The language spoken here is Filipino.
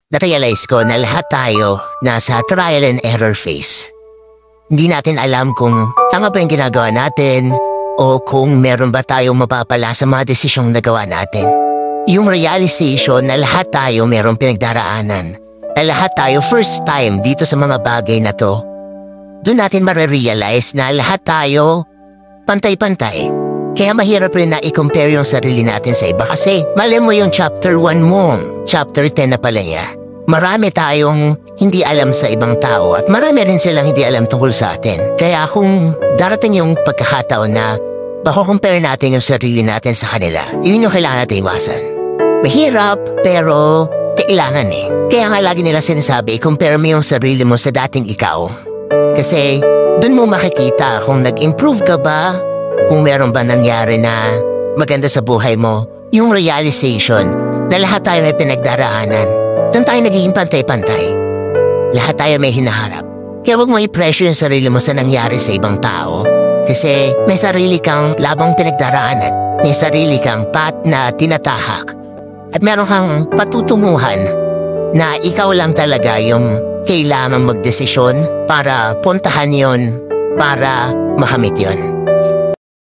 na-realize ko na lahat tayo nasa trial and error phase. Hindi natin alam kung tama ba yung ginagawa natin o kung meron ba tayong mapapala sa mga desisyong nagawa natin. Yung realization na lahat tayo merong pinagdaraanan, na lahat tayo first time dito sa mga bagay na to, doon natin marirealize na lahat tayo pantay-pantay. Kaya mahirap rin na i-compare yung sarili natin sa iba kasi mali mo yung chapter 1 mo, chapter 10 na pala niya. Marami tayong hindi alam sa ibang tao at marami rin silang hindi alam tungkol sa atin. Kaya kung darating yung pagkakataon na mako-compare natin yung sarili natin sa kanila, yun yung kailangan natin iwasan. Mahirap pero kailangan eh. Kaya nga lagi nila sinasabi, i-compare mo yung sarili mo sa dating ikaw. Kasi dun mo makikita kung nag-improve ka ba, kung meron ba nangyari na maganda sa buhay mo, yung realization na lahat tayo may pinagdaraanan. Doon tayo nagiging pantay-pantay. Lahat tayo may hinaharap. Kaya huwag mo i-pressure yung sarili mo sa nangyari sa ibang tao. Kasi may sarili kang labang pinagdaraanan. May sarili kang path na tinatahak. At meron kang patutunguhan na ikaw lang talaga yung kailangan magdesisyon para puntahan yon, para makamit yon.